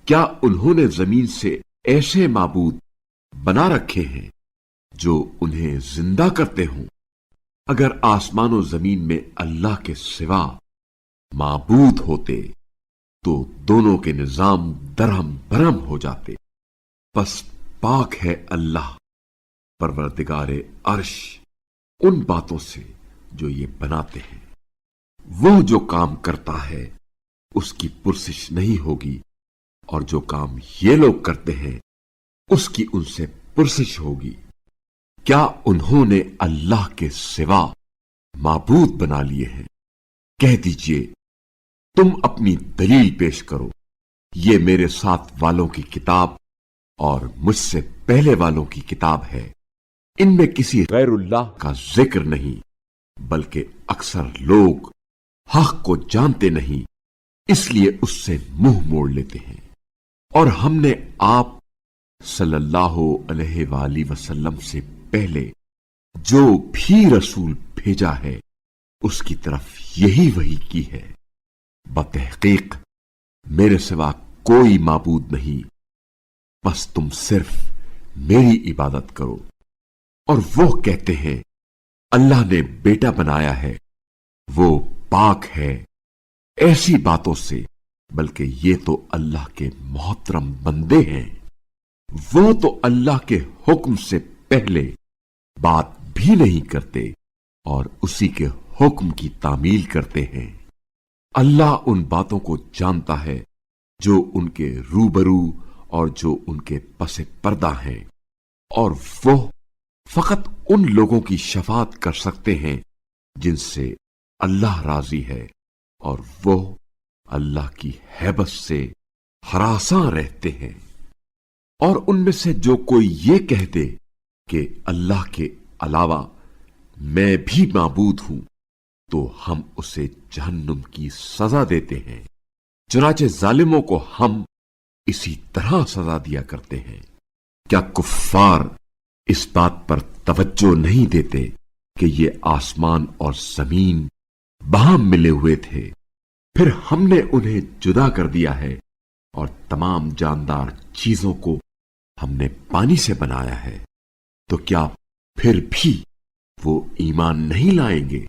کیا انہوں نے زمین سے ایسے معبود بنا رکھے ہیں جو انہیں زندہ کرتے ہوں؟ اگر آسمان و زمین میں اللہ کے سوا معبود ہوتے تو دونوں کے نظام درہم برہم ہو جاتے۔ بس پاک ہے اللہ پروردگار عرش ان باتوں سے جو یہ بناتے ہیں۔ وہ جو کام کرتا ہے اس کی پرسش نہیں ہوگی، اور جو کام یہ لوگ کرتے ہیں اس کی ان سے پرسش ہوگی۔ کیا انہوں نے اللہ کے سوا معبود بنا لیے ہیں؟ کہہ دیجئے تم اپنی دلیل پیش کرو۔ یہ میرے ساتھ والوں کی کتاب اور مجھ سے پہلے والوں کی کتاب ہے، ان میں کسی غیر اللہ کا ذکر نہیں، بلکہ اکثر لوگ حق کو جانتے نہیں، اس لیے اس سے منہ موڑ لیتے ہیں۔ اور ہم نے آپ صلی اللہ علیہ وآلہ وسلم سے پہلے جو بھی رسول بھیجا ہے اس کی طرف یہی وحی کی ہے۔ بتحقیق میرے سوا کوئی معبود نہیں، بس تم صرف میری عبادت کرو۔ اور وہ کہتے ہیں اللہ نے بیٹا بنایا ہے، وہ پاک ہے ایسی باتوں سے، بلکہ یہ تو اللہ کے محترم بندے ہیں۔ وہ تو اللہ کے حکم سے پہلے بات بھی نہیں کرتے اور اسی کے حکم کی تعمیل کرتے ہیں۔ اللہ ان باتوں کو جانتا ہے جو ان کے روبرو اور جو ان کے پس پردہ ہیں، اور وہ فقط ان لوگوں کی شفاعت کر سکتے ہیں جن سے اللہ راضی ہے، اور وہ اللہ کی ہیبت سے ہراساں رہتے ہیں۔ اور ان میں سے جو کوئی یہ کہہ دے کہ اللہ کے علاوہ میں بھی معبود ہوں تو ہم اسے جہنم کی سزا دیتے ہیں، چنانچہ ظالموں کو ہم اسی طرح سزا دیا کرتے ہیں۔ کیا کفار اس بات پر توجہ نہیں دیتے کہ یہ آسمان اور زمین باہم ملے ہوئے تھے، پھر ہم نے انہیں جدا کر دیا ہے، اور تمام جاندار چیزوں کو ہم نے پانی سے بنایا ہے، تو کیا پھر بھی وہ ایمان نہیں لائیں گے؟